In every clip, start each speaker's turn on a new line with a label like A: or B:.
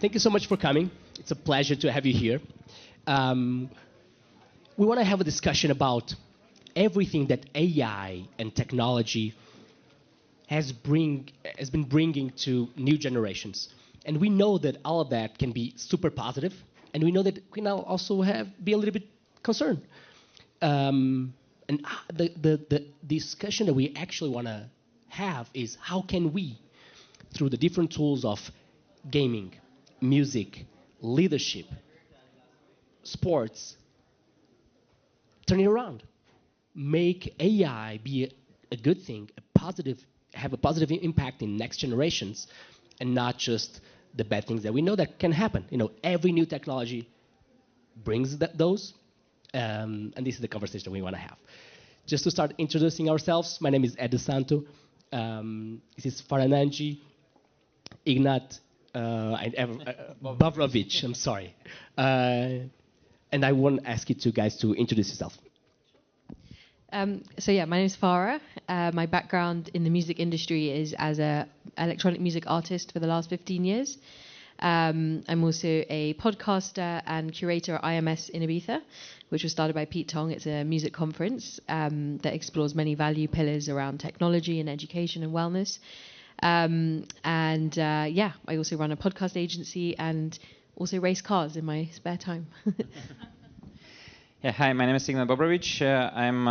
A: thank you so much for coming. It's a pleasure to have you here. We want to have a discussion about everything that AI and technology has been bringing to new generations. And we know that all of that can be super positive, and we know that we now also be a little bit concerned. The discussion that we actually want to have is how can we, through the different tools of gaming, music, leadership, sports, turn it around. Make AI be a good thing, have a positive impact in next generations, and not just the bad things that we know that can happen. Every new technology brings those, and this is the conversation we want to have. Just to start introducing ourselves, my name is Ed Santo. This is Farananji, Ignat Bavrovic, I'm sorry. And I want to ask you two guys to introduce yourself.
B: My name is Farah. My background in the music industry is as an electronic music artist for the last 15 years. I'm also a podcaster and curator at IMS in Ibiza, which was started by Pete Tong. It's a music conference that explores many value pillars around technology and education and wellness. I also run a podcast agency and also race cars in my spare time.
C: Yeah, hi, my name is Ignat Bobrovic. I'm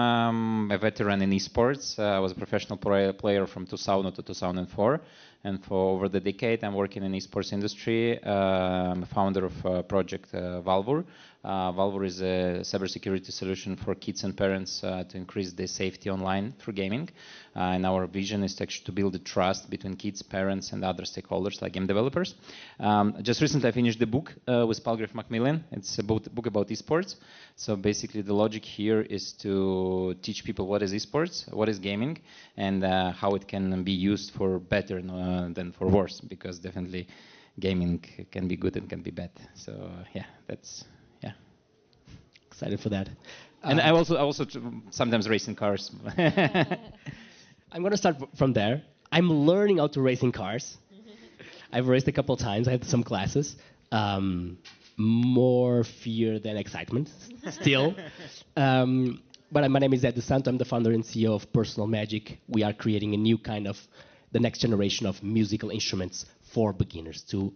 C: a veteran in esports. I was a professional player from 2000 to 2004. And for over the decade, I'm working in the esports industry. I'm a founder of project Valvur. Valvur is a cybersecurity solution for kids and parents to increase their safety online through gaming. And our vision is to build the trust between kids, parents, and other stakeholders like game developers. Just recently, I finished the book with Palgrave Macmillan. It's a book about esports. So basically, the logic here is to teach people what is esports, what is gaming, and how it can be used for better than for worse. Because definitely, gaming can be good and can be bad. So that's.
A: Excited for that.
C: And I also sometimes race in cars.
A: I'm going to start from there. I'm learning how to race in cars. I've raced a couple times. I had some classes. More fear than excitement, still. But my name is Ed Santo. I'm the founder and CEO of Personal Magic. We are creating a new kind of the next generation of musical instruments for beginners to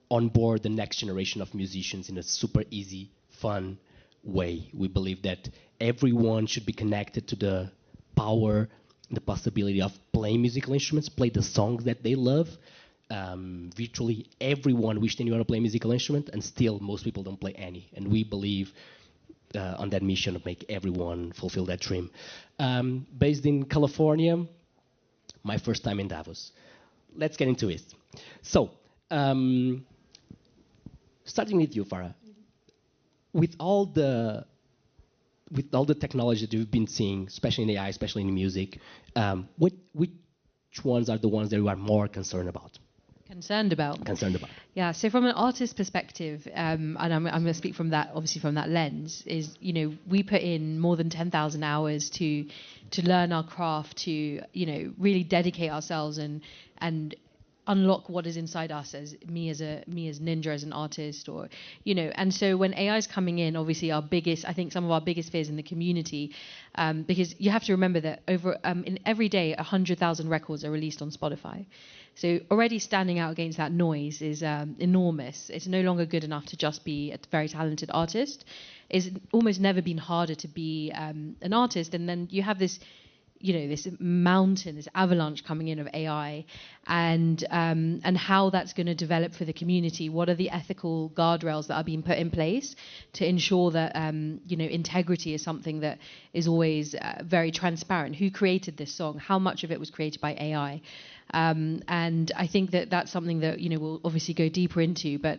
A: onboard the next generation of musicians in a super easy, fun way. We believe that everyone should be connected to the power, the possibility of playing musical instruments, play the songs that they love. Virtually everyone wishes they knew how to play a musical instrument, and still most people don't play any. And we believe on that mission of make everyone fulfill that dream. Based in California, my first time in Davos. Let's get into it. So, starting with you, Farah. With all the technology that you've been seeing, especially in AI, especially in music, which ones are the ones that you are more concerned about?
B: Concerned about. Yeah. So from an artist perspective, and I'm going to speak from that, obviously from that lens, is we put in more than 10,000 hours to learn our craft, to really dedicate ourselves and unlock what is inside us as Ninja, as an artist, or and so when AI is coming in, obviously some of our biggest fears in the community, because you have to remember that in every day 100,000 records are released on Spotify. So already standing out against that noise is enormous. It's no longer good enough to just be a very talented artist. It's almost never been harder to be an artist, and then you have this this mountain, this avalanche coming in of AI, and how that's going to develop for the community. What are the ethical guardrails that are being put in place to ensure that integrity is something that is always very transparent? Who created this song? How much of it was created by AI? And I think that that's something that we'll obviously go deeper into, but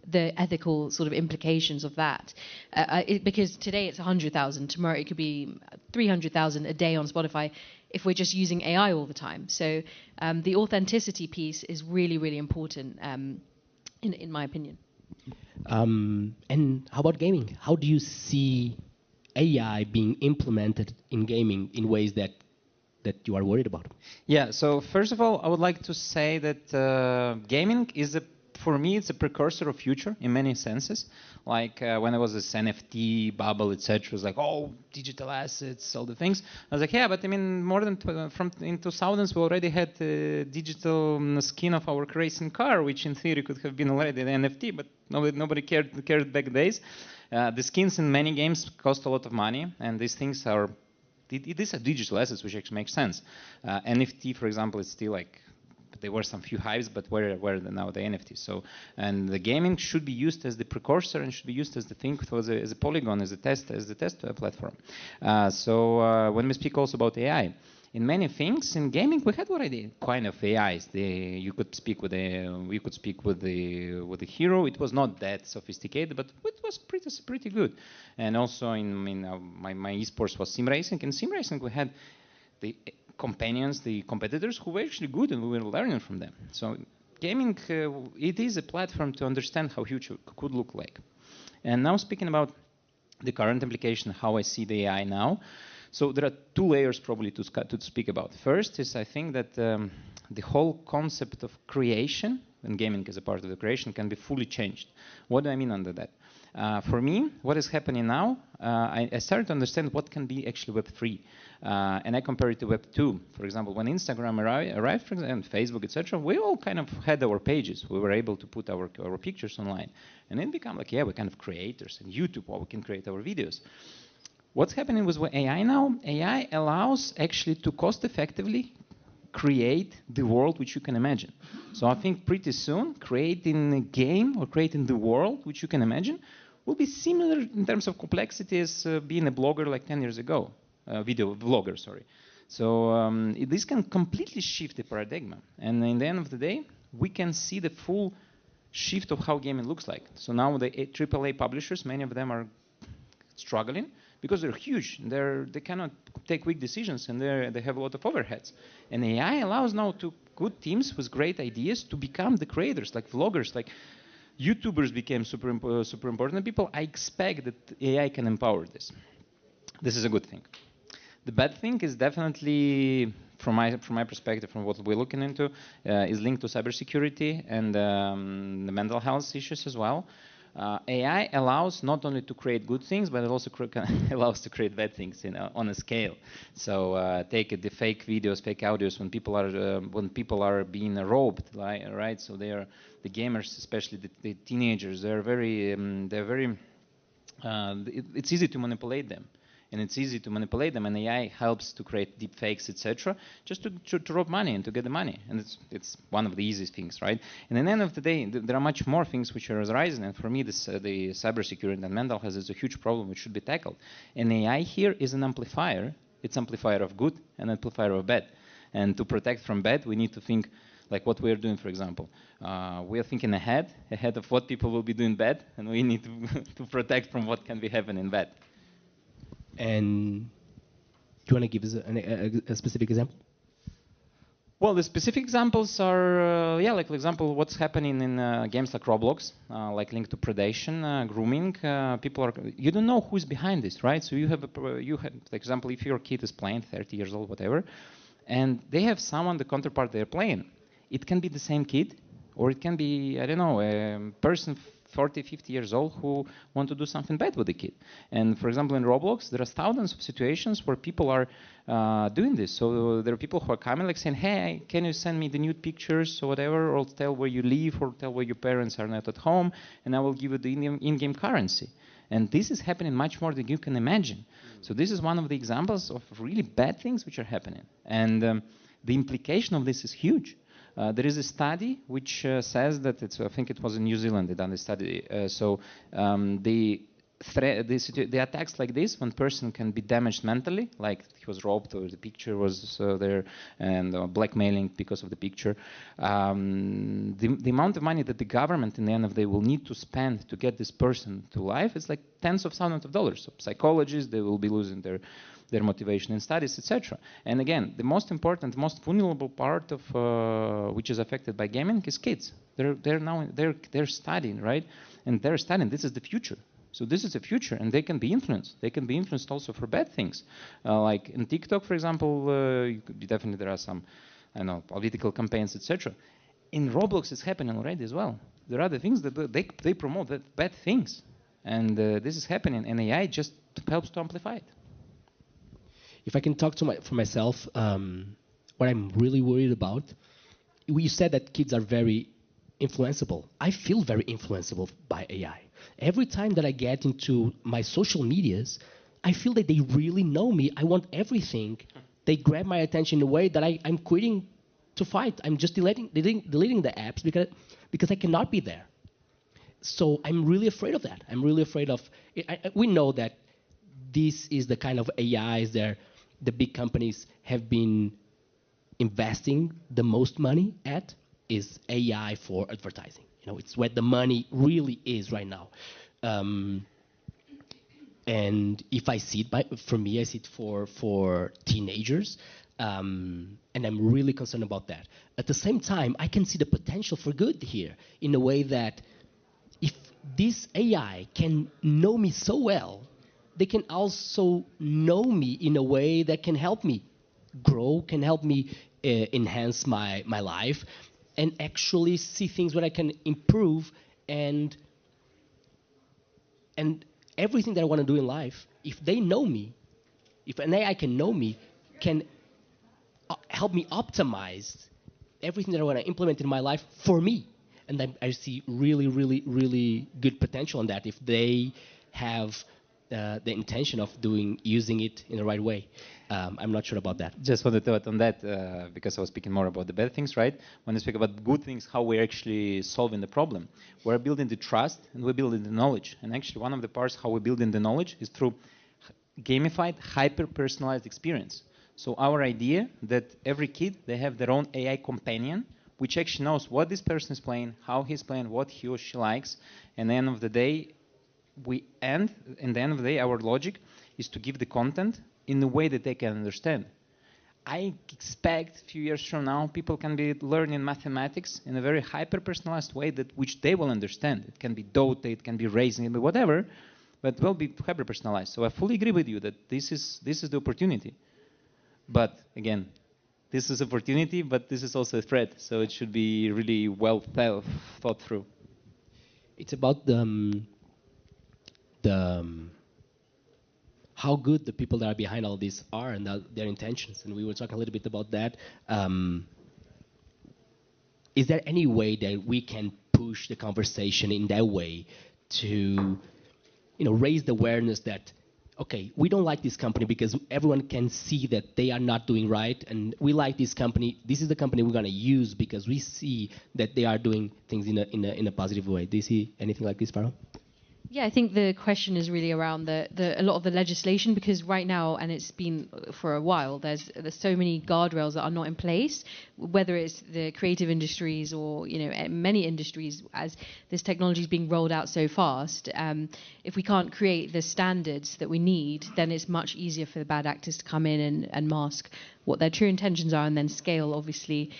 B: the ethical sort of implications of that, because today it's 100,000, tomorrow it could be 300,000 a day on Spotify if we're just using AI all the time. So the authenticity piece is really, really important, in my opinion.
A: And how about gaming? How do you see AI being implemented in gaming in ways that you are worried about?
C: Yeah, so first of all, I would like to say that gaming is a for me, it's a precursor of future in many senses. Like when there was this NFT bubble, etc., it was like, oh, digital assets, all the things. I was like, yeah, but I mean, more than from in 2000s, we already had digital skin of our racing car, which in theory could have been already an NFT, but nobody cared back days. The skins in many games cost a lot of money, and these things are these are digital assets, which actually makes sense. NFT, for example, is still like. There were some few hypes, but where are now the NFTs? So, and the gaming should be used as the precursor and should be used as the thing as a polygon, as a test platform. When we speak also about AI, in many things in gaming we had already kind of AIs. You could speak with the hero. It was not that sophisticated, but it was pretty good. And also my esports was sim racing. In sim racing we had the companions, the competitors who were actually good, and we were learning from them. So gaming, it is a platform to understand how future could look like. And now speaking about the current application, how I see the AI now. So there are two layers probably to speak about. First is I think that the whole concept of creation, and gaming as a part of the creation, can be fully changed. What do I mean under that? For me, what is happening now, I started to understand what can be actually Web3. And I compare it to Web 2. For example, when Instagram arrived, for example, and Facebook, etc., we all kind of had our pages. We were able to put our pictures online. And then become like, yeah, we're kind of creators. And YouTube, well, we can create our videos. What's happening with AI now? AI allows actually to cost-effectively create the world which you can imagine. So I think pretty soon, creating a game or creating the world which you can imagine will be similar in terms of complexity as being a blogger like 10 years ago. Video vlogger, sorry. So this can completely shift the paradigm. And in the end of the day, we can see the full shift of how gaming looks like. So now the AAA publishers, many of them are struggling because they're huge. They cannot take quick decisions, and they have a lot of overheads. And AI allows now to good teams with great ideas to become the creators, like vloggers, like YouTubers became super important people. I expect that AI can empower this. This is a good thing. The bad thing is definitely, from my perspective, from what we're looking into, is linked to cybersecurity and the mental health issues as well. AI allows not only to create good things, but it also allows to create bad things on a scale. So take the fake videos, fake audios when people are being robbed, right? So the gamers, especially the teenagers, it's easy to manipulate them. And it's easy to manipulate them, and AI helps to create deep fakes, etc., just to rob money and to get the money. And it's one of the easiest things, right? And at the end of the day, there are much more things which are rising. And for me, the cybersecurity and mental health is a huge problem which should be tackled. And AI here is an amplifier. It's amplifier of good and amplifier of bad. And to protect from bad, we need to think like what we are doing, for example. We are thinking ahead of what people will be doing bad, and we need to protect from what can be happening bad.
A: And do you want to give us a specific example?
C: Well, the specific examples are, like for example, what's happening in games like Roblox, like linked to predation, grooming. You don't know who's behind this, right? So you have, for example, if your kid is playing, 30 years old, whatever, and they have someone, the counterpart they're playing. It can be the same kid, or it can be, I don't know, a person 40, 50 years old who want to do something bad with the kid. And for example, in Roblox, there are thousands of situations where people are doing this. So there are people who are coming like saying, hey, can you send me the nude pictures or whatever, or tell where you live, or tell where your parents are not at home, and I will give you the in-game currency. And this is happening much more than you can imagine. So this is one of the examples of really bad things which are happening. And the implication of this is huge. There is a study which says that I think it was in New Zealand they done the study. The attacks like this, when person can be damaged mentally, like he was robbed or the picture was there, and blackmailing because of the picture, the amount of money that the government in the end of the day will need to spend to get this person to life is like tens of thousands of dollars. So psychologists, they will be losing their motivation in studies, etc. And again, the most important, most vulnerable part of which is affected by gaming is kids. They're studying, right? And they're studying. This is the future. So this is the future, and they can be influenced. They can be influenced also for bad things, like in TikTok, for example. Definitely there are some, I know, political campaigns, etc. In Roblox, it's happening already as well. there are the things that they promote that bad things, and this is happening, and AI just helps to amplify it.
A: If I can talk for myself, what I'm really worried about, you said that kids are very influenceable. I feel very influenceable by AI. Every time that I get into my social medias, I feel that they really know me. I want everything. They grab my attention in a way that I'm quitting to fight. I'm just deleting the apps because I cannot be there. So I'm really afraid of that. I'm really afraid of. We know that this is the kind of AIs that the big companies have been investing the most money at, is AI for advertising. It's where the money really is right now. And if I see it, for me, I see it for teenagers, and I'm really concerned about that. At the same time, I can see the potential for good here in a way that if this AI can know me so well, they can also know me in a way that can help me grow, can help me enhance my life, and actually see things where I can improve and everything that I want to do in life. If they know me, if an AI can know me, can help me optimize everything that I want to implement in my life for me. And I see really, really, really good potential in that if they have the intention of using it in the right way. I'm not sure about that.
C: Just wanted to add on that because I was speaking more about the bad things, right? When we speak about good things, how we're actually solving the problem. We're building the trust and we're building the knowledge. And actually one of the parts how we're building the knowledge is through gamified, hyper-personalized experience. So our idea that every kid, they have their own AI companion, which actually knows what this person is playing, how he's playing, what he or she likes. And at the end of the day, our logic is to give the content in a way that they can understand. I expect a few years from now, people can be learning mathematics in a very hyper-personalized way which they will understand. It can be Dota, it can be Racing, it can be whatever, but it will be hyper-personalized. So I fully agree with you that this is the opportunity. But again, this is opportunity, but this is also a threat. So it should be really well thought through.
A: It's about how good the people that are behind all this are and their intentions. And we were talking a little bit about that. Is there any way that we can push the conversation in that way to, raise the awareness that, okay, we don't like this company because everyone can see that they are not doing right, and we like this company. This is the company we're going to use because we see that they are doing things in a positive way. Do you see anything like this, Farah?
B: Yeah, I think the question is really around a lot of the legislation, because right now, and it's been for a while, there's so many guardrails that are not in place, whether it's the creative industries or many industries, as this technology is being rolled out so fast. If we can't create the standards that we need, then it's much easier for the bad actors to come in and mask what their true intentions are and then scale, obviously,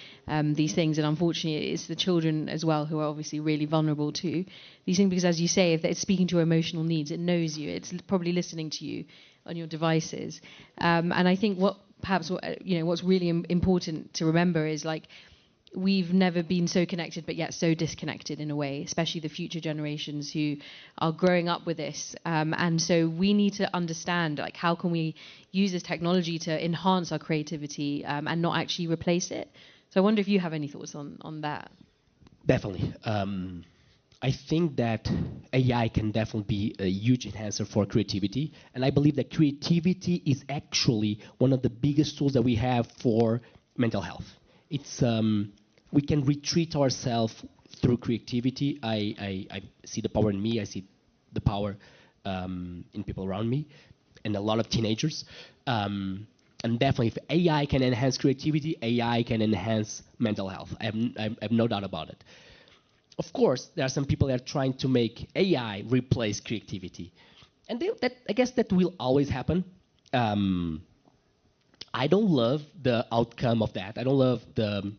B: these things. And unfortunately, it's the children as well who are obviously really vulnerable to these things, because as you say, if it's speaking to your emotional needs, it knows you, it's probably listening to you on your devices. And I think what's really important to remember is, like, we've never been so connected but yet so disconnected in a way, especially the future generations who are growing up with this. And so we need to understand, like, how can we use this technology to enhance our creativity and not actually replace it. So I wonder if you have any thoughts on that.
A: Definitely. I think that AI can definitely be a huge enhancer for creativity. And I believe that creativity is actually one of the biggest tools that we have for mental health. It's we can retreat ourselves through creativity. I see the power in me. I see the power in people around me, and a lot of teenagers. And definitely, if AI can enhance creativity, AI can enhance mental health. I have no doubt about it. Of course, there are some people that are trying to make AI replace creativity, and I guess that will always happen. I don't love the outcome of that. I don't love the,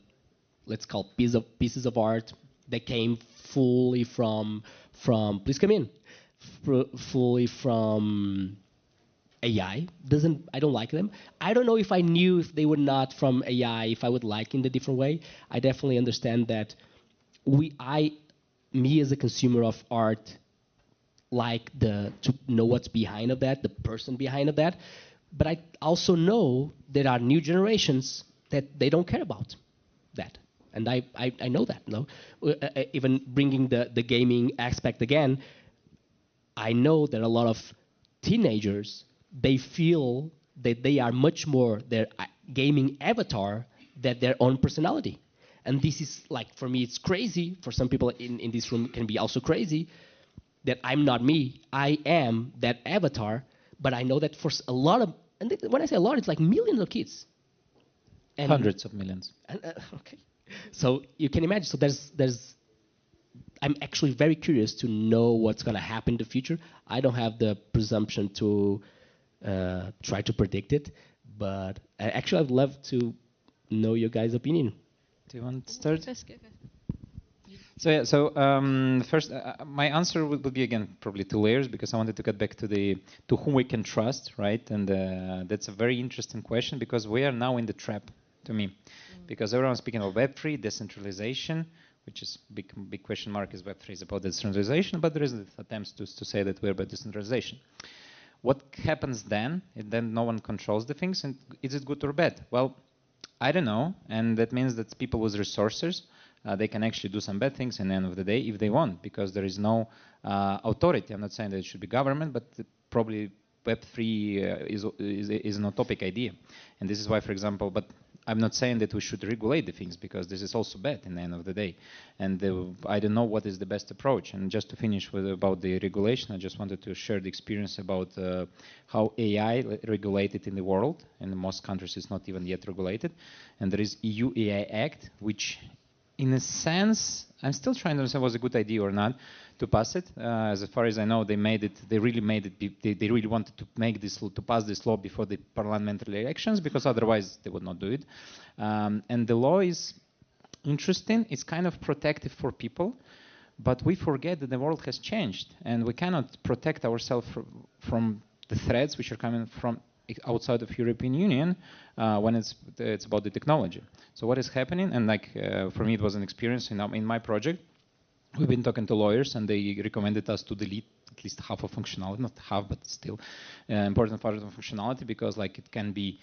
A: let's call pieces of art that came fully from please come in, fully from AI. I don't like them. I don't know if I knew if they were not from AI, if I would like in a different way. I definitely understand that me as a consumer of art like to know what's behind of that, the person behind of that. But I also know there are new generations that they don't care about that. And I know that. No? Even bringing the gaming aspect again, I know that a lot of teenagers, they feel that they are much more their gaming avatar than their own personality. And this is like, for me, it's crazy. For some people in this room, it can be also crazy that I'm not me. I am that avatar. But I know that for a lot of, and when I say a lot, it's like millions of kids.
C: And hundreds of millions.
A: And, okay. So you can imagine. So I'm actually very curious to know what's going to happen in the future. I don't have the presumption to try to predict it, but actually I'd love to know your guys' opinion.
C: Do you want to start?
B: Let's go.
C: First, my answer would be again probably 2 layers, because I wanted to get back to whom we can trust, right? And that's a very interesting question, because we are now in the trap, to me, because everyone's speaking of Web3, decentralization, which is big question mark. Is Web3 is about decentralization, but there is attempts to say that we're about decentralization. What happens then? Then no one controls the things, and is it good or bad? Well, I don't know, and that means that people with resources, they can actually do some bad things in the end of the day if they want, because there is no authority. I'm not saying that it should be government, but probably Web3 is an utopic idea. And this is why, for example, but I'm not saying that we should regulate the things, because this is also bad in the end of the day. And I don't know what is the best approach. And just to finish about the regulation, I just wanted to share the experience about how AI regulated in the world. In most countries, it's not even yet regulated. And there is EU AI Act, which in a sense, I'm still trying to understand was a good idea or not to pass it. As far as I know, they really wanted to make to pass this law before the parliamentary elections, because otherwise they would not do it. And the law is interesting. It's kind of protective for people, but we forget that the world has changed, and we cannot protect ourselves from the threats which are coming from outside of European Union when it's about the technology. So what is happening? And for me, it was an experience in my project. We've been talking to lawyers, and they recommended us to delete at least half of functionality, not half, but still important part of the functionality, because it can be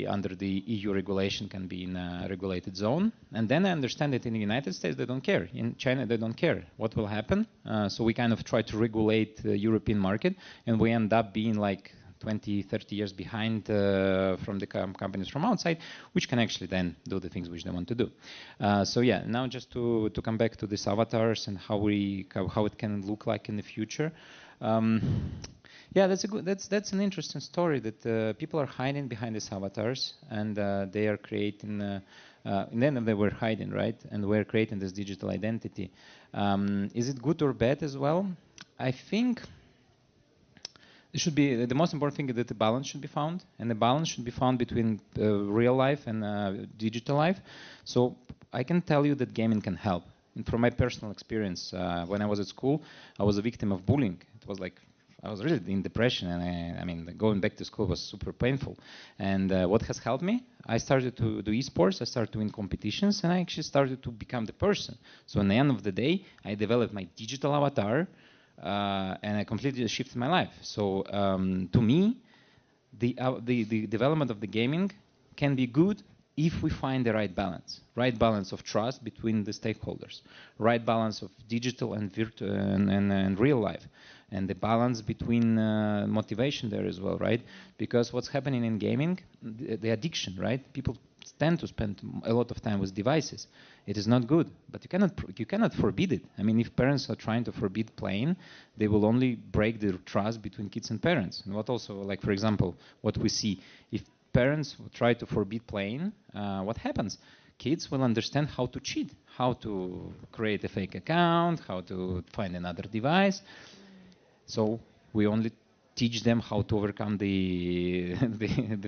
C: under the EU regulation, can be in a regulated zone. And then I understand that in the United States they don't care. In China they don't care. What will happen? So we kind of try to regulate the European market, and we end up being 20, 30 years behind from the companies from outside, which can actually then do the things which they want to do. So yeah, now just to come back to these avatars and how it can look like in the future. Yeah, that's an interesting story, that people are hiding behind these avatars, and they are creating. In the end, they were hiding, right? And we're creating this digital identity. Is it good or bad as well? I think it should be the most important thing is that the balance should be found, and the balance should be found between real life and digital life. So I can tell you that gaming can help. And from my personal experience, when I was at school, I was a victim of bullying. It was I was really in depression, and I mean, going back to school was super painful. And what has helped me? I started to do esports, I started to win competitions, and I actually started to become the person. So in the end of the day, I developed my digital avatar, and I completely shifted my life. So to me, the development of the gaming can be good if we find the right balance of trust between the stakeholders, right balance of digital and and real life, and the balance between motivation there as well, right? Because what's happening in gaming, the addiction, right? People tend to spend a lot of time with devices. It is not good, but you cannot forbid it. I mean, if parents are trying to forbid playing, they will only break the trust between kids and parents. And what also, for example, what we see, if parents try to forbid playing, what happens? Kids will understand how to cheat, how to create a fake account, how to find another device. So we only teach them how to overcome the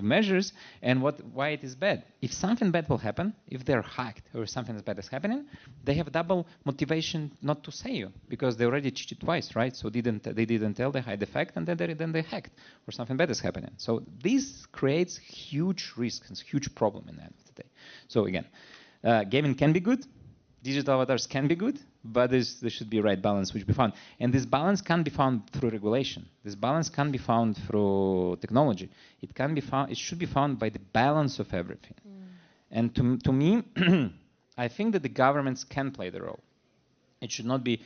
C: measures and why it is bad. If something bad will happen, if they're hacked or something bad is happening, they have double motivation not to say you, because they already cheated twice, right? So they didn't tell, they hide the fact, and then they hacked or something bad is happening. So this creates huge risks and huge problem in the end of the day. So again, gaming can be good, digital avatars can be good, but there should be a right balance which be found. And this balance can be found through regulation. This balance can be found through technology. It can be found. It should be found by the balance of everything. And to me, I think that the governments can play the role. It should not be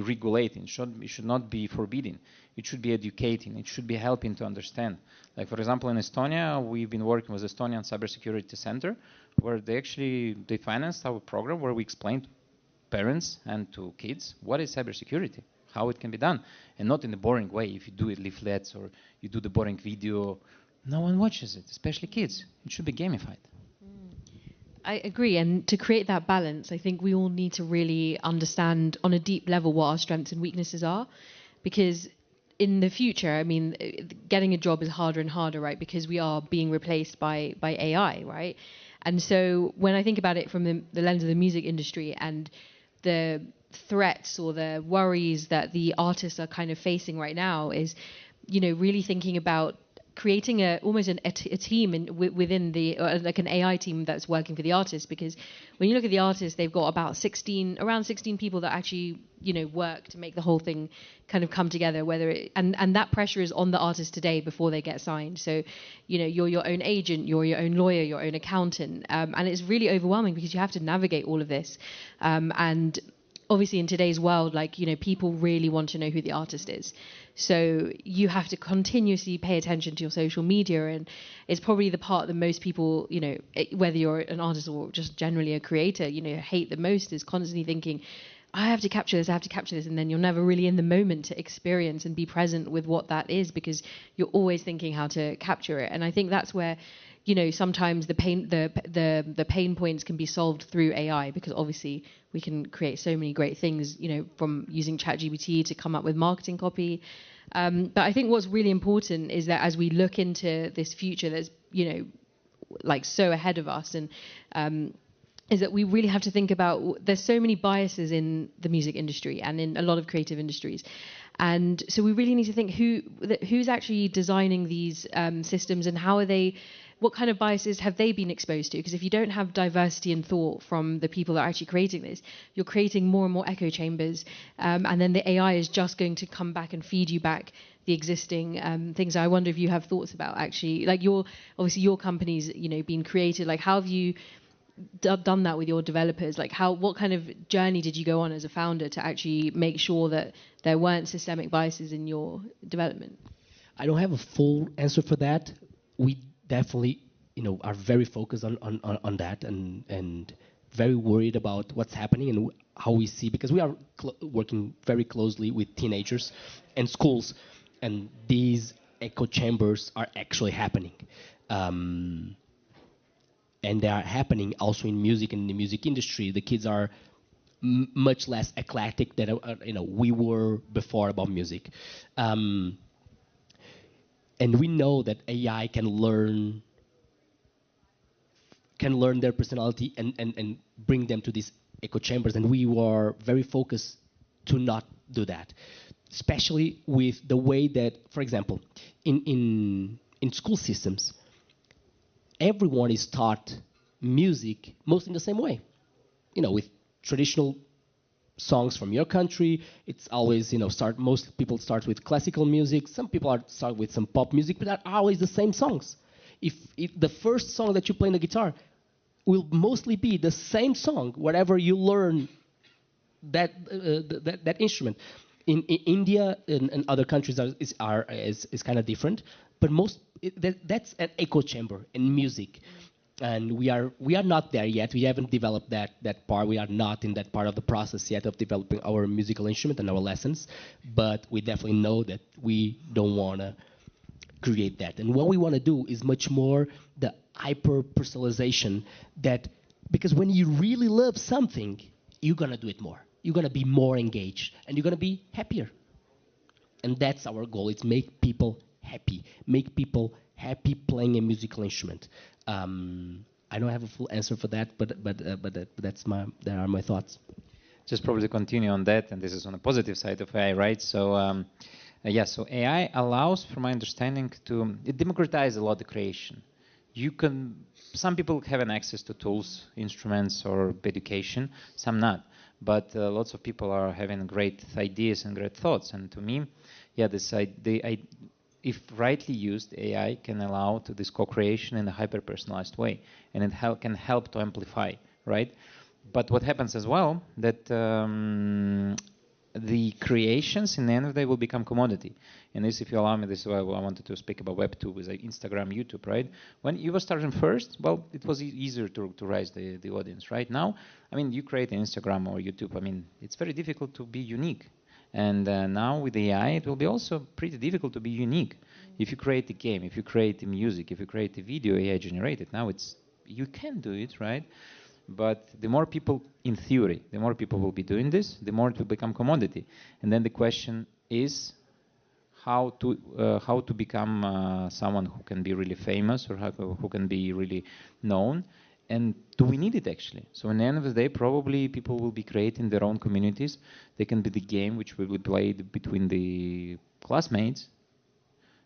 C: regulating. It should not be forbidding. It should be educating. It should be helping to understand. Like, for example, in Estonia, we've been working with Estonian Cybersecurity Center, where they financed our program where we explained to parents and to kids what is cybersecurity, how it can be done, and not in a boring way. If you do it leaflets or you do the boring video, no one watches it, especially kids. It should be gamified.
B: I agree, and to create that balance, I think we all need to really understand on a deep level what our strengths and weaknesses are, because in the future, I mean, getting a job is harder and harder, right? Because we are being replaced by AI, right? And so when I think about it from the lens of the music industry and the threats or the worries that the artists are kind of facing right now is, really thinking about creating almost a team within like an AI team that's working for the artists, because when you look at the artists, they've got around 16 people that actually work to make the whole thing kind of come together. And that pressure is on the artists today before they get signed. So you're your own agent, you're your own lawyer, your own accountant, and it's really overwhelming because you have to navigate all of this. And obviously in today's world, people really want to know who the artist is. So you have to continuously pay attention to your social media, and it's probably the part that most people, whether you're an artist or just generally a creator, hate the most, is constantly thinking, I have to capture this, and then you're never really in the moment to experience and be present with what that is, because you're always thinking how to capture it. And I think that's where sometimes the pain points can be solved through AI, because obviously we can create so many great things, from using ChatGPT to come up with marketing copy. But I think what's really important is that as we look into this future that's, so ahead of us, and is that we really have to think about, there's so many biases in the music industry and in a lot of creative industries. And so we really need to think who's actually designing these systems, and what kind of biases have they been exposed to? Because if you don't have diversity in thought from the people that are actually creating this, you're creating more and more echo chambers, and then the AI is just going to come back and feed you back the existing things. I wonder if you have thoughts about actually, obviously your company's been created. How have you done that with your developers? What kind of journey did you go on as a founder to actually make sure that there weren't systemic biases in your development?
A: I don't have a full answer for that. We definitely, are very focused on that, and very worried about what's happening and how we see, because we are working very closely with teenagers and schools, and these echo chambers are actually happening. And they are happening also in music and in the music industry. The kids are much less eclectic than we were before about music. And we know that AI can learn their personality and bring them to these echo chambers, and we were very focused to not do that, especially with the way that, for example, in school systems, everyone is taught music mostly in the same way, with traditional songs from your country. It's always, most people start with classical music. Some people start with some pop music, but they're always the same songs. If the first song that you play on the guitar will mostly be the same song, whatever you learn that instrument. In India and other countries is kind of different, but that's an echo chamber in music. And we are not there yet. We haven't developed that part. We are not in that part of the process yet of developing our musical instrument and our lessons. But we definitely know that we don't want to create that. And what we want to do is much more the hyper personalization, because when you really love something, you're gonna do it more. You're gonna be more engaged, and you're gonna be happier. And that's our goal. It's make people happy. Make people happy playing a musical instrument. I don't have a full answer for that, but there are my thoughts.
C: Just probably to continue on that, and this is on the positive side of AI, right? So so AI allows, from my understanding, it democratizes a lot of creation. Some people have an access to tools, instruments, or education, some not. but lots of people are having great ideas and great thoughts. And to me, yeah, if rightly used, AI can allow to this co-creation in a hyper-personalized way, and it can help to amplify, right? But what happens as well, that the creations in the end of the day will become commodity. And this, if you allow me, this is why I wanted to speak about Web 2 with Instagram, YouTube, right? When you were starting first, well, it was easier to raise the audience. Right now, I mean, you create an Instagram or YouTube, I mean, it's very difficult to be unique. And now with AI, it will be also pretty difficult to be unique. If you create a game, if you create the music, if you create a video AI generated, now you can do it, right? But the more people, in theory, the more people will be doing this, the more it will become commodity. And then the question is how to become someone who can be really famous or who can be really known. And do we need it actually? So in the end of the day, probably people will be creating their own communities. They can be the game which will be played between the classmates,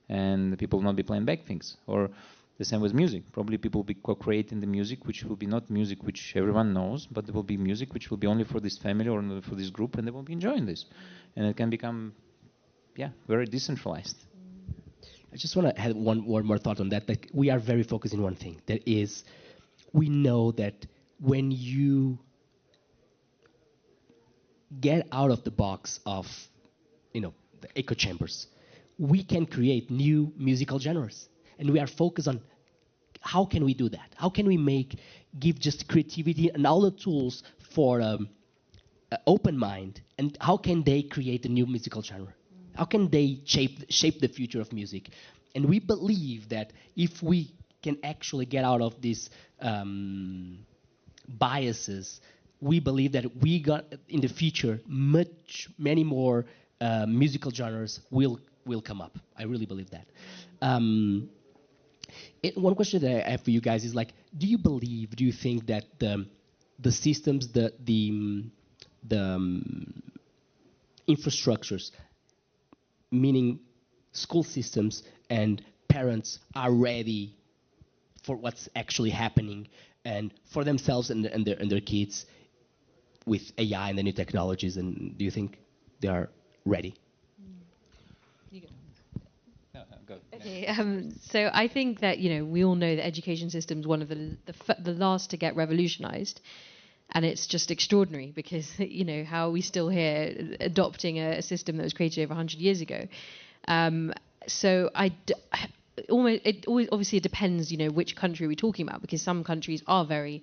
C: and the people will not be playing back things. Or the same with music. Probably people will be co-creating the music, which will be not music which everyone knows, but there will be music which will be only for this family or for this group, and they will be enjoying this. And it can become, yeah, very decentralized.
A: I just want to add one more thought on that. Like, we are very focused on one thing. That is, we know that when you get out of the box of, the echo chambers, we can create new musical genres. And we are focused on how can we do that? How can we give just creativity and all the tools for an open mind? And how can they create a new musical genre? How can they shape the future of music? And we believe that if we can actually get out of these biases, we believe that we got in the future many more musical genres will come up. I really believe that. One question that I have for you guys is like, do you think that the systems, the infrastructures, meaning school systems and parents, are ready for what's actually happening and for themselves and their kids with AI and the new technologies? And do you think they are ready?
B: You go.
C: No, go.
B: Okay, so I think that we all know the education system is one of the last to get revolutionized, and it's just extraordinary because how are we still here adopting a system that was created over 100 years ago? So obviously it depends which country we're talking about, because some countries are very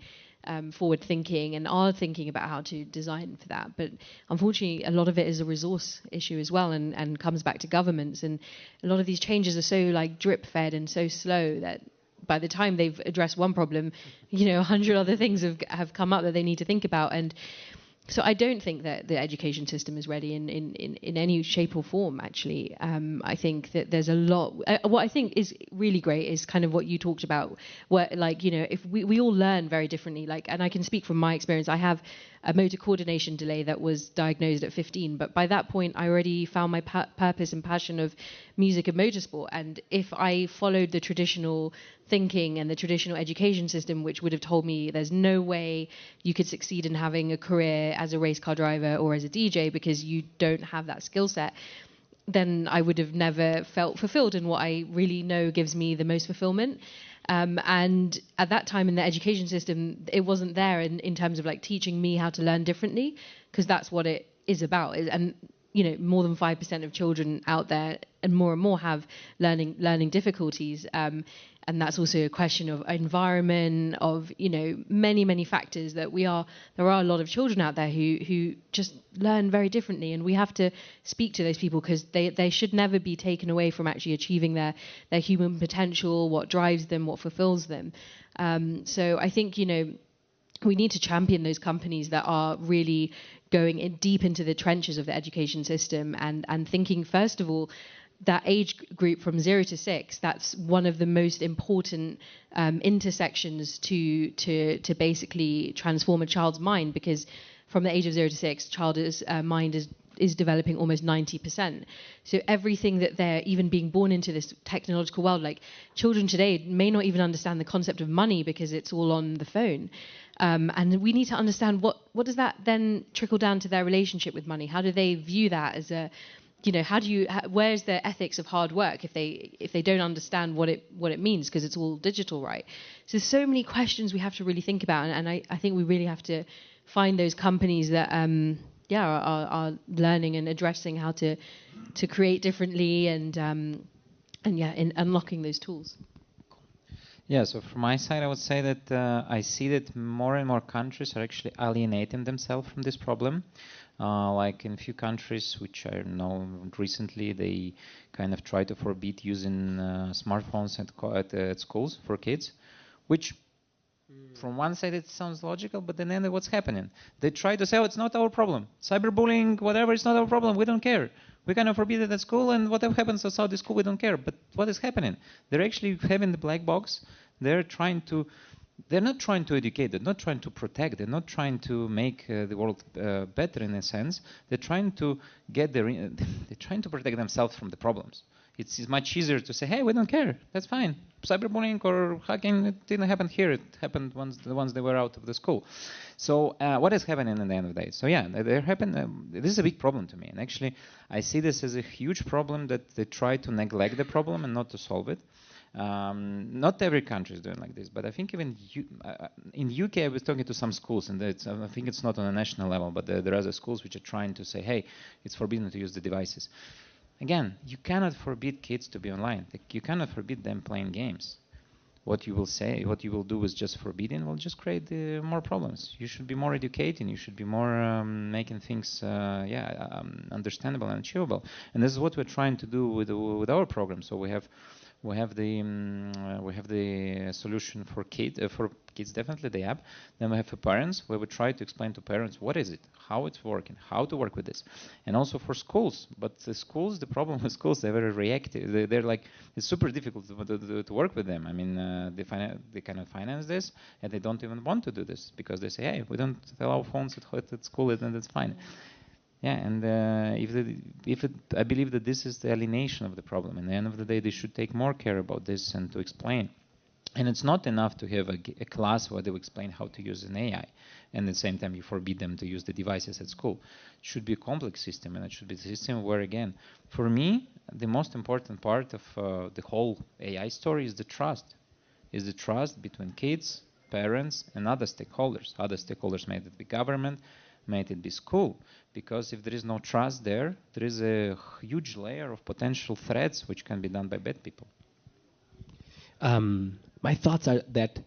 B: forward thinking and are thinking about how to design for that, but unfortunately a lot of it is a resource issue as well, and comes back to governments, and a lot of these changes are so drip fed and so slow that by the time they've addressed one problem, 100 other things have come up that they need to think about. And so I don't think that the education system is ready in any shape or form, actually. I think that there's a lot. What I think is really great is kind of what you talked about, where if we all learn very differently. And I can speak from my experience. I have a motor coordination delay that was diagnosed at 15, but by that point I already found my purpose and passion of music and motorsport. And if I followed the traditional thinking and the traditional education system, which would have told me there's no way you could succeed in having a career as a race car driver or as a DJ because you don't have that skill set, then I would have never felt fulfilled in what I really know gives me the most fulfillment. And at that time in the education system, it wasn't there in terms of teaching me how to learn differently, because that's what it is about. And more than 5% of children out there and more have learning difficulties. And that's also a question of environment, of many factors that there are a lot of children out there who just learn very differently, and we have to speak to those people, because they should never be taken away from actually achieving their human potential, what drives them, what fulfills them. So I think we need to champion those companies that are really going deep into the trenches of the education system and thinking, first of all, that age group from 0 to 6, that's one of the most important intersections to basically transform a child's mind, because from the age of 0 to 6, child's mind is developing almost 90%. So everything that they're even being born into this technological world, children today may not even understand the concept of money because it's all on the phone. And we need to understand what does that then trickle down to their relationship with money? How do they view that as a, where's the ethics of hard work if they don't understand what it means, because it's all digital, right? So there's so many questions we have to really think about, and I think we really have to find those companies that are learning and addressing how to create differently and in unlocking those tools.
C: Yeah, so from my side, I would say that I see that more and more countries are actually alienating themselves from this problem. Like in a few countries, which I know recently, they kind of try to forbid using smartphones at schools for kids, which from one side it sounds logical, but then what's happening? They try to say, oh, it's not our problem. Cyberbullying, whatever, it's not our problem. We don't care. We kind of forbid it at school, and whatever happens outside the school, we don't care. But what is happening? They're actually having the black box. They're not trying to educate. They're not trying to protect. They're not trying to make the world better in a sense. They're trying to they're trying to protect themselves from the problems. It's much easier to say, hey, we don't care. That's fine. Cyberbullying or hacking, it didn't happen here. It happened once they were out of the school. So what is happening at the end of the day? So yeah, this is a big problem to me. And actually, I see this as a huge problem that they try to neglect the problem and not to solve it. Not every country is doing like this, but I think even in UK, I was talking to some schools, and I think it's not on a national level, but there are other schools which are trying to say, hey, it's forbidden to use the devices. Again, you cannot forbid kids to be online. You cannot forbid them playing games. What you will do is just forbidding will just create more problems. You should be more educating. You should be more making things understandable and achievable. And this is what we're trying to do with our program. So we have the solution for kids, definitely the app. Then we have for parents, where we try to explain to parents what is it, how it's working, how to work with this, and also for schools. But the problem with schools, they're very reactive. They're like, it's super difficult to work with them. I mean, they kind of finance this, and they don't even want to do this because they say, hey, we don't allow phones at school, and that's fine. Yeah, and I believe that this is the alienation of the problem. At the end of the day, they should take more care about this and to explain. And it's not enough to have a class where they will explain how to use an AI, and at the same time you forbid them to use the devices at school. It should be a complex system, and it should be a system where, again, for me, the most important part of the whole AI story is the trust. Is the trust between kids, parents, and other stakeholders. Other stakeholders, may it be government, may it be school. Because if there is no trust there is a huge layer of potential threats which can be done by bad people.
A: My thoughts are that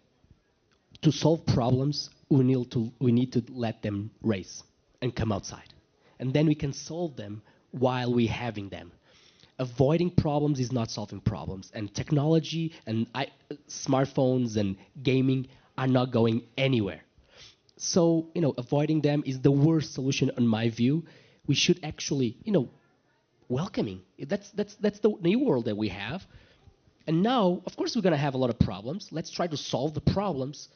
A: to solve problems, we need to let them race and come outside. And then we can solve them while we're having them. Avoiding problems is not solving problems. And technology and smartphones and gaming are not going anywhere. So, avoiding them is the worst solution in my view. We should actually, welcoming. That's the new world that we have. And now, of course, we're going to have a lot of problems. Let's try to solve the problems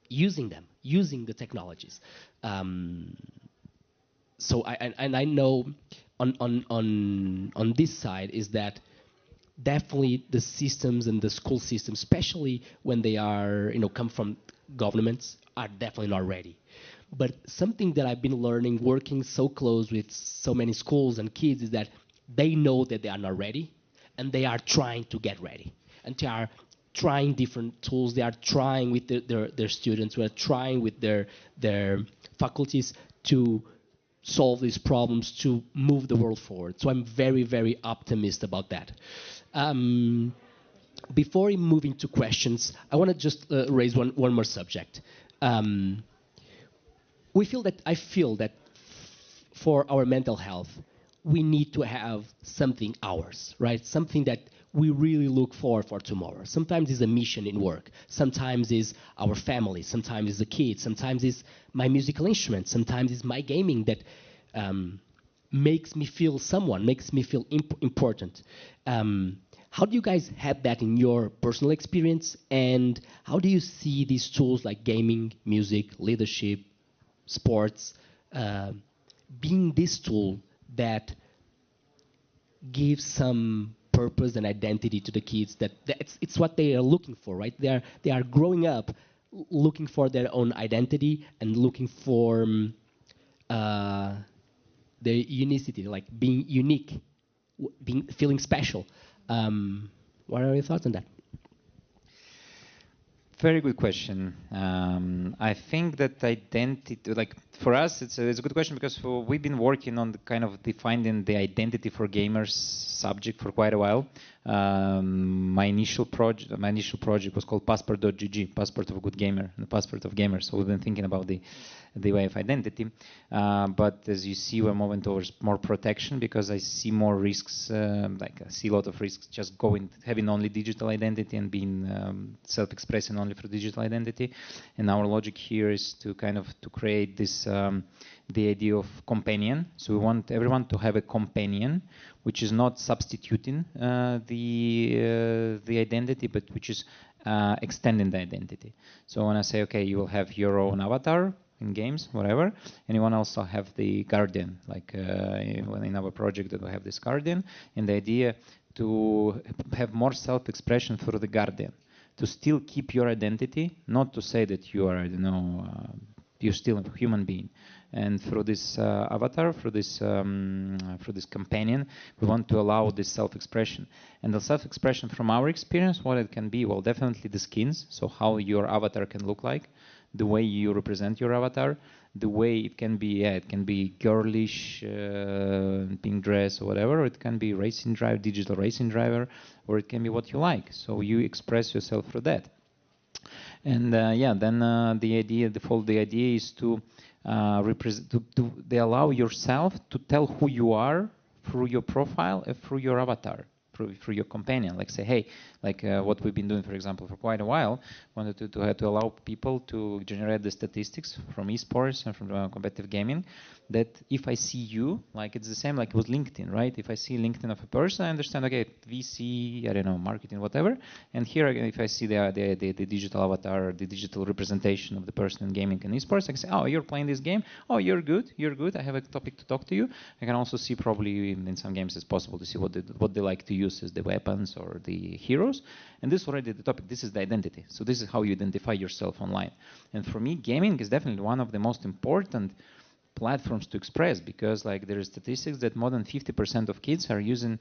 A: using them, using the technologies. So I know on this side is that definitely the systems and the school systems, especially when they are, come from governments, are definitely not ready. But something that I've been learning working so close with so many schools and kids is that they know that they are not ready, and they are trying to get ready. And they are trying different tools. They are trying with their students. We are trying with their faculties to solve these problems, to move the world forward. So I'm very, very optimistic about that. Before we move into questions, I want to just raise one more subject. I feel that for our mental health, we need to have something ours, right? Something that we really look for tomorrow. Sometimes it's a mission in work. Sometimes it's our family. Sometimes it's the kids. Sometimes it's my musical instrument. Sometimes it's my gaming that makes me feel important. How do you guys have that in your personal experience? And how do you see these tools like gaming, music, leadership, sports, being this tool that gives some purpose and identity to the kids, that it's what they are looking for, right? They are growing up looking for their own identity and looking for their unicity, like being unique, feeling special. What are your thoughts on that?
C: Very good question. I think that identity, like for us, it's a good question because we've been working on the kind of defining the identity for gamers subject for quite a while. My initial project was called Passport.gg, Passport of a Good Gamer, and the Passport of Gamers. So we've been thinking about the way of identity. But as you see, we're moving towards more protection because I see more risks. Like I see a lot of risks just having only digital identity and being self-expressing only for digital identity. And our logic here is to kind of to create this the idea of companion. So we want everyone to have a companion, which is not substituting the identity, but which is extending the identity. So when I say, okay, you will have your own avatar in games, whatever, and you want to also have the guardian, like in our project that we have this guardian, and the idea to have more self-expression through the guardian, to still keep your identity, not to say that you are, you're still a human being. And through this avatar, through this companion, we want to allow this self-expression. And the self-expression, from our experience, what it can be, well, definitely the skins, so how your avatar can look like, the way you represent your avatar, the way it can be girlish, pink dress or whatever, or it can be digital racing driver, or it can be what you like. So you express yourself through that. And then the idea is to they allow yourself to tell who you are through your profile and through your avatar, through your companion. Like say, hey, like what we've been doing, for example, for quite a while, wanted to allow people to generate the statistics from esports and from competitive gaming, that if I see you, like it's the same like with LinkedIn, right? If I see LinkedIn of a person, I understand, okay, VC, I don't know, marketing, whatever. And here, if I see the digital avatar, the digital representation of the person in gaming and esports, I can say, oh, you're playing this game. Oh, you're good. I have a topic to talk to you. I can also see probably in some games it's possible to see what they like to use as the weapons or the heroes. And this is already the topic. This is the identity. So this is how you identify yourself online. And for me, gaming is definitely one of the most important platforms to express, because like there is statistics that more than 50% of kids are using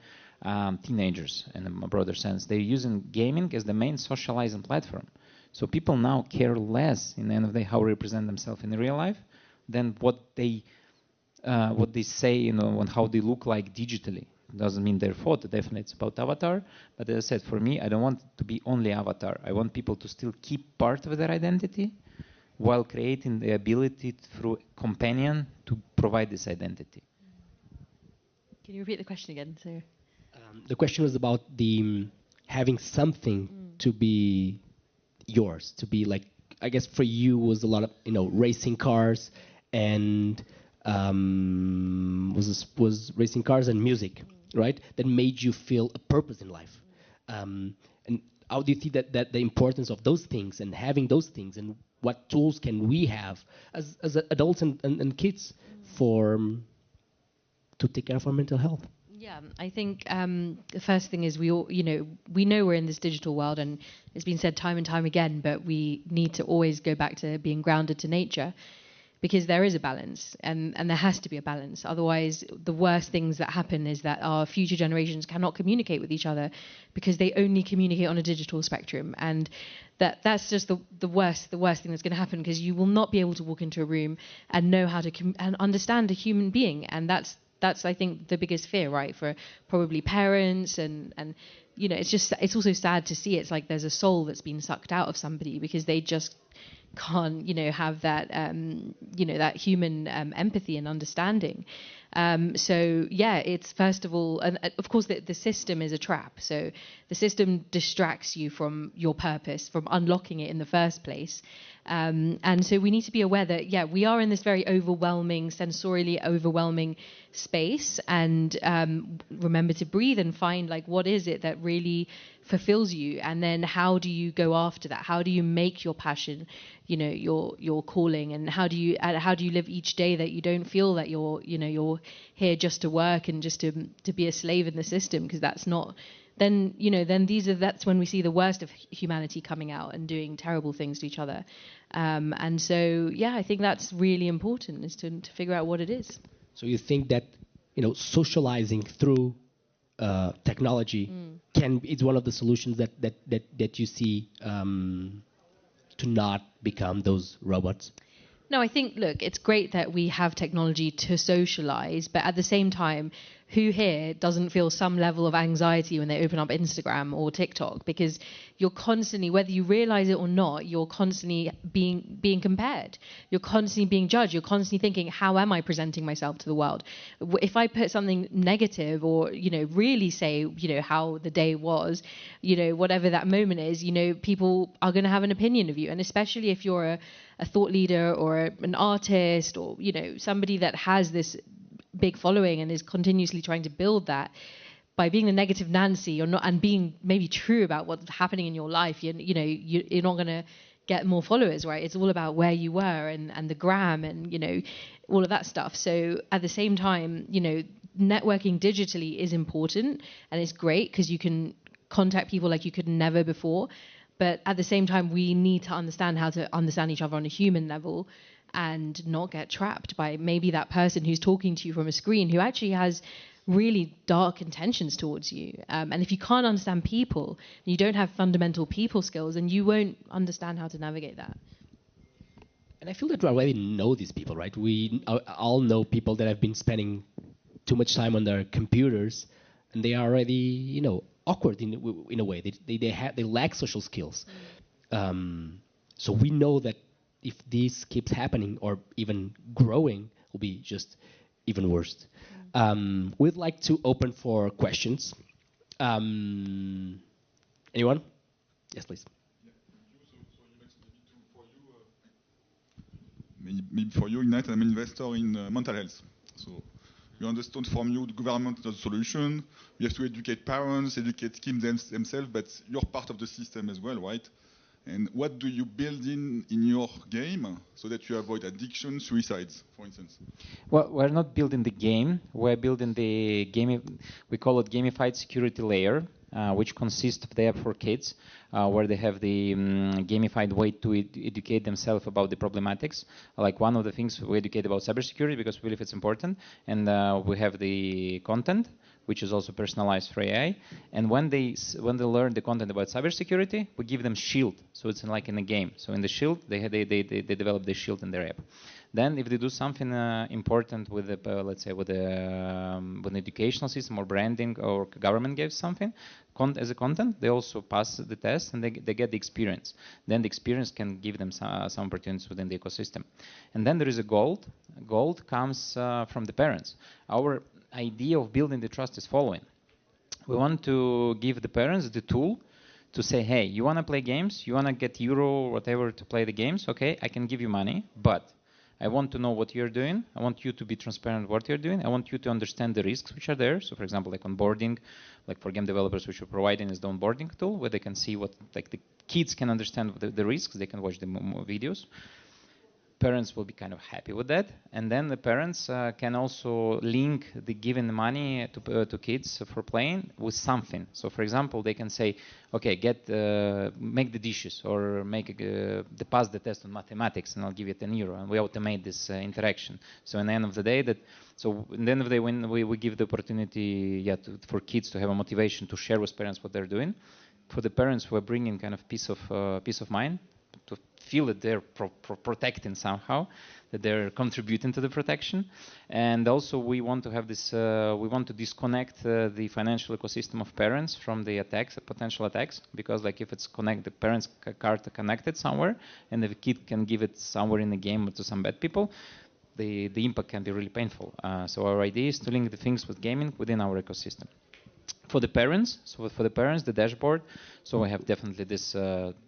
C: teenagers in a broader sense. They're using gaming as the main socializing platform. So people now care less in the end of the day how they represent themselves in the real life than what they say, and how they look like digitally. Doesn't mean their fault, definitely it's about avatar, but as I said, for me, I don't want it to be only avatar. I want people to still keep part of their identity while creating the ability through companion to provide this identity.
B: Can you repeat the question again? So,
A: the question was about the having something to be yours, to be like, I guess for you was a lot of racing cars and was racing cars and music, right? That made you feel a purpose in life. And how do you see that the importance of those things and having those things, and what tools can we have as adults and kids to take care of our mental health?
B: Yeah, I think the first thing is we all, we know we're in this digital world, and it's been said time and time again, but we need to always go back to being grounded to nature, because there is a balance, and there has to be a balance. Otherwise, the worst things that happen is that our future generations cannot communicate with each other because they only communicate on a digital spectrum, and that's just the worst thing that's going to happen, because you will not be able to walk into a room and know how to and understand a human being, and that's I think the biggest fear, right, for probably parents and it's also sad to see. It's like there's a soul that's been sucked out of somebody because they just can't have that that human empathy and understanding. So yeah, it's first of all, and of course the system is a trap. So the system distracts you from your purpose, from unlocking it in the first place. And so we need to be aware that, yeah, we are in this very overwhelming, sensorially overwhelming space, and remember to breathe and find, like, what is it that really fulfills you, and then how do you go after that? How do you make your passion, your calling, and how do you live each day that you don't feel that you're here just to work and just to be a slave in the system, because that's not then that's when we see the worst of humanity coming out and doing terrible things to each other. And so, yeah, I think that's really important, is to figure out what it is.
A: So you think that socializing through technology is one of the solutions that you see to not become those robots?
B: No, I think, look, it's great that we have technology to socialize, but at the same time, who here doesn't feel some level of anxiety when they open up Instagram or TikTok? Because you're constantly, whether you realize it or not, you're constantly being compared. You're constantly being judged. You're constantly thinking, how am I presenting myself to the world? If I put something negative or, really say, how the day was, whatever that moment is, people are going to have an opinion of you. And especially if you're a thought leader or an artist or, somebody that has this big following and is continuously trying to build that, by being the negative Nancy, you're not, and being maybe true about what's happening in your life, you're not going to get more followers, right? It's all about where you were and the gram and, all of that stuff. So at the same time, networking digitally is important and it's great because you can contact people like you could never before. But at the same time, we need to understand how to understand each other on a human level and not get trapped by maybe that person who's talking to you from a screen who actually has really dark intentions towards you. And if you can't understand people, and you don't have fundamental people skills, then you won't understand how to navigate that.
A: And I feel that we already know these people, right? We all know people that have been spending too much time on their computers, and they are already, awkward in a way. They lack social skills. So we know that if this keeps happening or even growing, will be just even worse. We'd like to open for questions. Anyone? Yes, please.
D: Maybe for you, Ignat, I'm an investor in mental health. So you understand from you the government is not the solution. We have to educate parents, educate kids themselves, but you're part of the system as well, right? And what do you build in your game so that you avoid addiction, suicides, for instance?
C: Well, we're not building the game. We're building the game. We call it gamified security layer, which consists of the app for kids, where they have the gamified way to educate themselves about the problematics. Like one of the things we educate about cybersecurity because we believe it's important, and we have the content, which is also personalized for AI. And when they learn the content about cybersecurity, we give them shield. So it's like in a game. So in the shield, they develop the shield in their app. Then if they do something important with the, let's say with an educational system or branding or government gives something as a content, they also pass the test and they get the experience. Then the experience can give them some opportunities within the ecosystem. And then there is a gold. Gold comes from the parents. Our idea of building the trust is following. We want to give the parents the tool to say, hey, you want to play games, you want to get euro or whatever to play the games, okay, I can give you money, but I want to know what you're doing. I want you to be transparent what you're doing. I want you to understand the risks which are there. So for example, like onboarding, like for game developers, which we're providing is the onboarding tool where they can see what, like the kids can understand the risks, they can watch the videos. Parents will be kind of happy with that, and then the parents can also link the given money to kids for playing with something. So, for example, they can say, "Okay, make the dishes or pass the test on mathematics, and I'll give you €10," and we automate this interaction. So, in the end of the day, when we give the opportunity, for kids to have a motivation to share with parents what they're doing, for the parents who are bringing kind of peace of mind, to feel that they're protecting somehow, that they're contributing to the protection. And also we want to have this, we want to disconnect the financial ecosystem of parents from the attacks, potential attacks, because like if it's the parents' card connected somewhere and the kid can give it somewhere in the game to some bad people, the impact can be really painful. So our idea is to link the things with gaming within our ecosystem. For the parents, the dashboard, so we have definitely this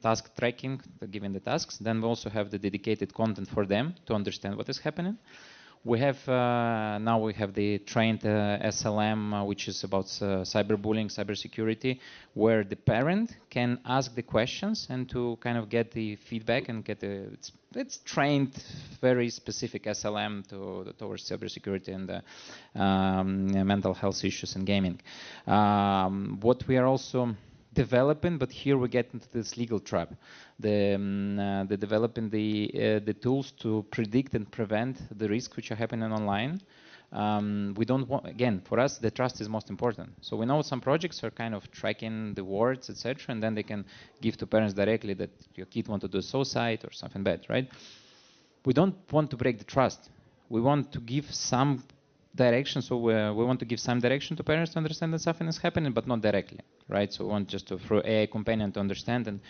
C: task tracking, giving the tasks. Then we also have the dedicated content for them to understand what is happening. We have now we have the trained SLM, which is about cyberbullying, cybersecurity, where the parent can ask the questions and to kind of get the feedback and get the it's trained very specific SLM towards cybersecurity and mental health issues in gaming. What we are also developing, but here we get into this legal trap. The developing the tools to predict and prevent the risks which are happening online. We don't want, again, for us, the trust is most important. So we know some projects are kind of tracking the words, etc., and then they can give to parents directly that your kid want to do suicide or something bad, right? We don't want to break the trust. We want to give some direction, so we want to give some direction to parents to understand that something is happening, but not directly, right? So we want just to, through AI companion to understand and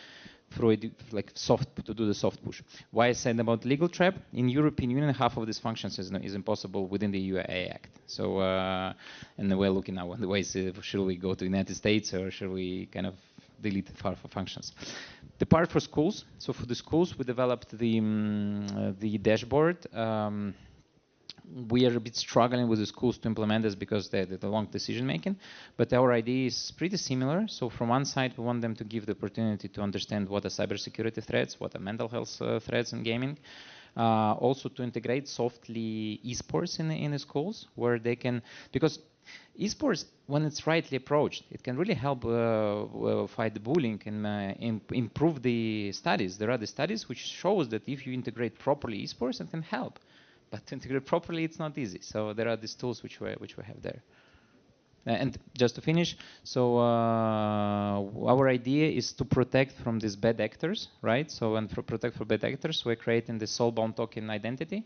C: through it, like to do the soft push. Why I said about legal trap? In European Union, half of these functions is impossible within the EU AI Act. So, and we're looking now at the ways, should we go to the United States or should we kind of delete far for functions? The part for schools. So for the schools, we developed the dashboard. We are a bit struggling with the schools to implement this because they're the long decision making, but our idea is pretty similar. So from one side, we want them to give the opportunity to understand what are cybersecurity threats, what are mental health threats in gaming. Also to integrate softly esports in the schools where they can, because esports, when it's rightly approached, it can really help fight the bullying and improve the studies. There are the studies which shows that if you integrate properly esports, it can help. But to integrate properly, it's not easy. So there are these tools which we have there. And just to finish, so our idea is to protect from these bad actors, right? So and for protect from bad actors, we're creating the soulbound token identity,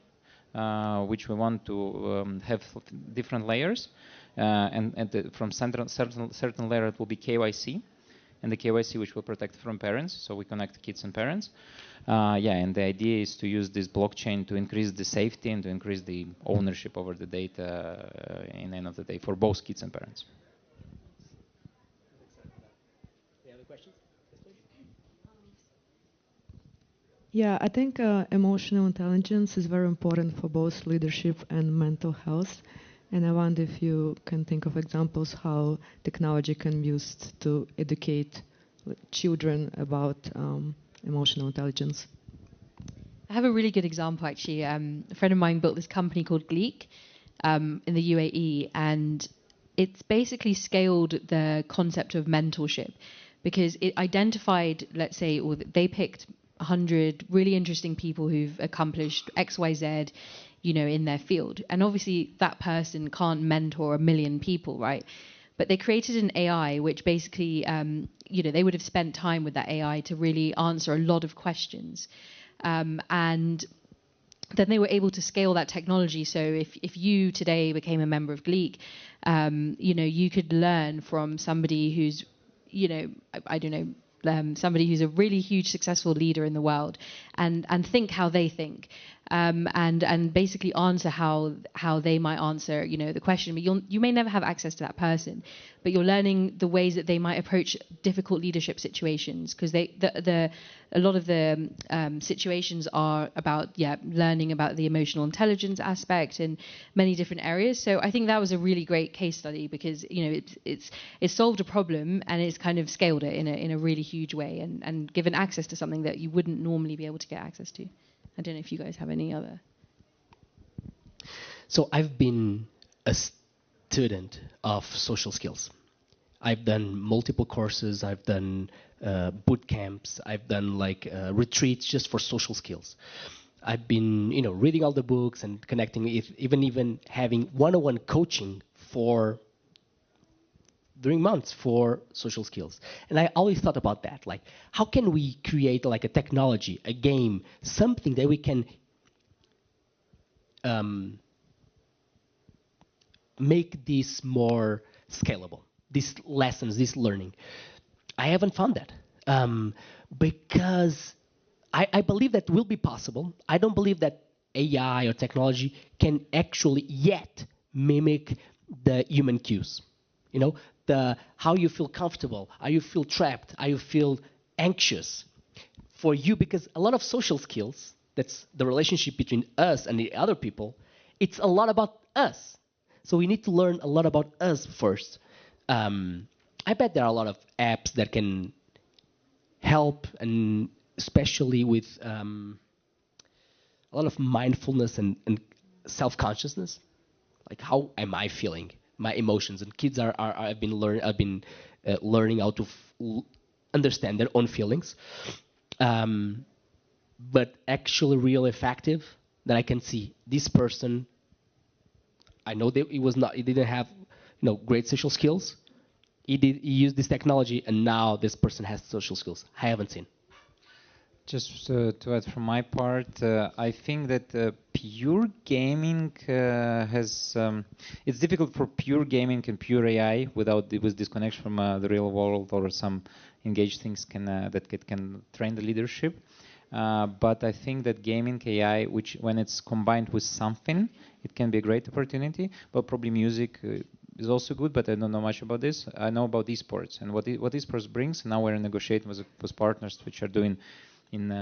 C: which we want to have different layers. And from certain layer, it will be KYC. And the KYC which will protect from parents, so we connect kids and parents. And the idea is to use this blockchain to increase the safety and to increase the ownership over the data in the end of the day for both kids and parents.
A: Any other questions?
E: Yeah, I think emotional intelligence is very important for both leadership and mental health. And I wonder if you can think of examples how technology can be used to educate children about emotional intelligence.
B: I have a really good example, actually. A friend of mine built this company called Gleek in the UAE, and it's basically scaled the concept of mentorship because it identified, let's say, or they picked 100 really interesting people who've accomplished X, Y, Z, in their field. And obviously that person can't mentor 1 million people, right? But they created an AI which basically, they would have spent time with that AI to really answer a lot of questions. And then they were able to scale that technology. So if you today became a member of Gleek, you could learn from somebody who's, somebody who's a really huge successful leader in the world and think how they think. And basically answer how they might answer, the question. But you may never have access to that person, but you're learning the ways that they might approach difficult leadership situations, because a lot of the situations are about learning about the emotional intelligence aspect in many different areas. So I think that was a really great case study because it's solved a problem and it's kind of scaled it in a really huge way and given access to something that you wouldn't normally be able to get access to. I don't know if you guys have any other.
A: So I've been a student of social skills. I've done multiple courses. I've done boot camps. I've done retreats just for social skills. I've been, reading all the books and connecting, even having one-on-one coaching during months for social skills. And I always thought about that, how can we create a technology, a game, something that we can make this more scalable, these lessons, this learning. I haven't found that because I believe that will be possible. I don't believe that AI or technology can actually yet mimic the human cues. How you feel comfortable, how you feel trapped, how you feel anxious for you, because a lot of social skills, that's the relationship between us and the other people, it's a lot about us. So we need to learn a lot about us first. I bet there are a lot of apps that can help, and especially with a lot of mindfulness and self-consciousness. Like, how am I feeling? My emotions. And kids I've been learning how to understand their own feelings. But actually really effective, that I can see this person, I know that he didn't have great social skills. He used this technology, and now this person has social skills I haven't seen.
C: Just to add from my part, I think that pure gaming has it's difficult for pure gaming and pure AI with disconnection from the real world, or some engaged things that can train the leadership. But I think that gaming AI, which when it's combined with something, it can be a great opportunity. But probably music is also good, but I don't know much about this. I know about esports, and what esports brings. Now we're negotiating with partners which are doing in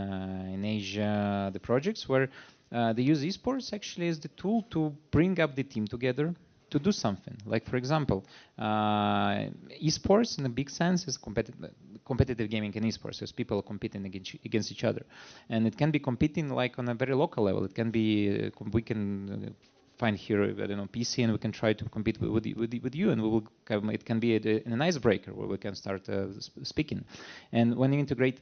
C: Asia the projects where they use esports actually as the tool to bring up the team together to do something. Like, for example, esports in a big sense is competitive gaming in esports, as people are competing against each other. And it can be competing like on a very local level. It can be, we can find here, I don't know, PC, and we can try to compete with you, and we will it can be an icebreaker where we can start speaking. And when you integrate,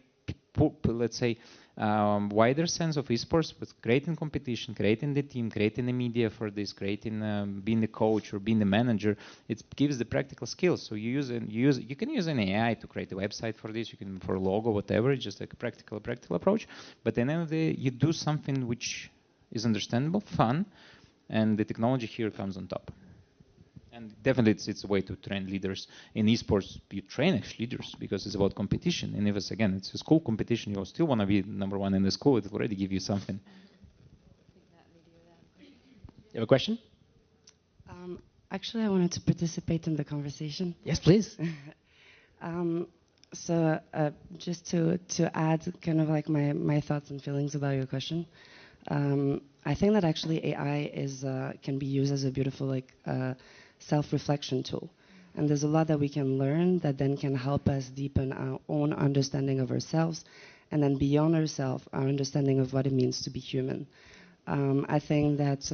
C: let's say, wider sense of esports with creating competition, creating the team, creating the media for this, creating being the coach or being the manager, it gives the practical skills. So you can use an AI to create a website for this. You can for a logo, whatever. It's just like a practical approach. But at the end of the day, you do something which is understandable, fun, and the technology here comes on top. And definitely it's a way to train leaders. In esports, you train actually leaders because it's about competition. And if it's a school competition, you still want to be number one in the school. It will already give you something.
A: You have a question?
F: Actually, I wanted to participate in the conversation.
A: Yes, please.
F: So just to add kind of like my thoughts and feelings about your question, I think that actually AI can be used as a beautiful self-reflection tool. And there's a lot that we can learn that then can help us deepen our own understanding of ourselves, and then beyond ourselves, our understanding of what it means to be human. I think that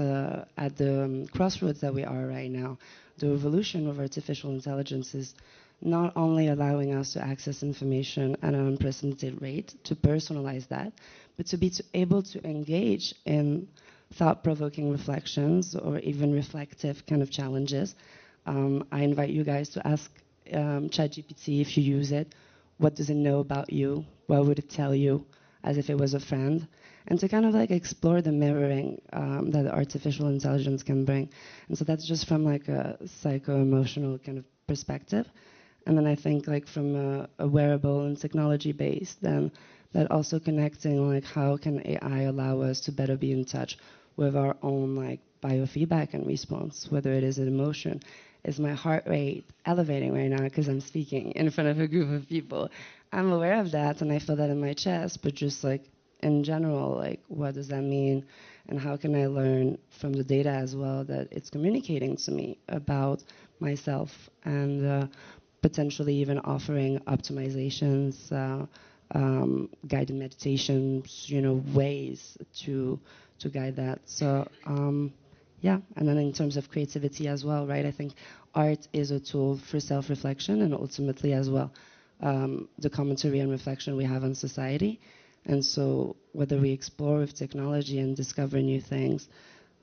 F: at the crossroads that we are right now, the evolution of artificial intelligence is not only allowing us to access information at an unprecedented rate, to personalize that, but to be able to engage in thought-provoking reflections or even reflective kind of challenges. I invite you guys to ask ChatGPT, if you use it, what does it know about you? What would it tell you, as if it was a friend? And to kind of like explore the mirroring that artificial intelligence can bring. And so that's just from like a psycho-emotional kind of perspective. And then I think like from a wearable and technology base, then that also connecting like how can AI allow us to better be in touch with our own like biofeedback and response, whether it is an emotion. Is my heart rate elevating right now because I'm speaking in front of a group of people? I'm aware of that and I feel that in my chest, but just like in general, like what does that mean? And how can I learn from the data as well that it's communicating to me about myself, and potentially even offering optimizations, guided meditations, ways to guide that. So yeah, and then in terms of creativity as well, right? I think art is a tool for self-reflection and ultimately as well the commentary and reflection we have on society. And so whether we explore with technology and discover new things,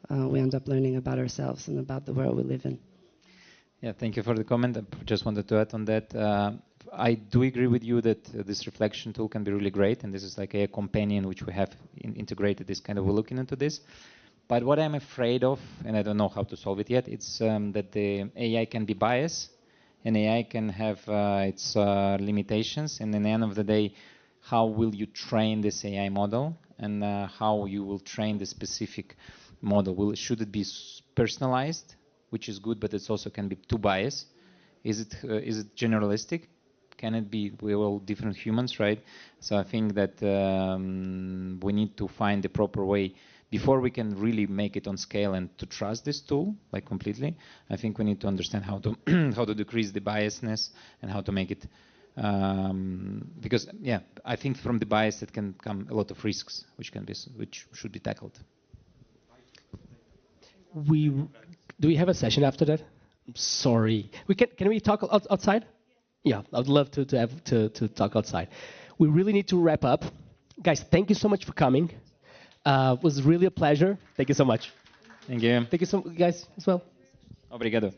F: we end up learning about ourselves and about the world we live in.
C: Yeah, thank you for the comment. I just wanted to add on that. I do agree with you that this reflection tool can be really great, and this is like a companion which we have integrated this kind of, we're looking into this. But what I'm afraid of, and I don't know how to solve it yet, it's that the AI can be biased, and AI can have its limitations, and in the end of the day, how will you train this AI model, and how you will train the specific model? Should it be personalized, which is good, but it also can be too biased? Is it generalistic? Can it be, we're all different humans, right? So I think that we need to find the proper way before we can really make it on scale and to trust this tool like completely, I think we need to understand how to how to decrease the biasness and how to make it because I think from the bias it can come a lot of risks which should be tackled.
A: Do we have a session after that? I'm sorry. Can we talk outside? Yeah, I'd love to talk outside. We really need to wrap up. Guys, thank you so much for coming. It was really a pleasure. Thank you so much.
C: Thank you.
A: Thank you so guys as well.
C: Obrigado.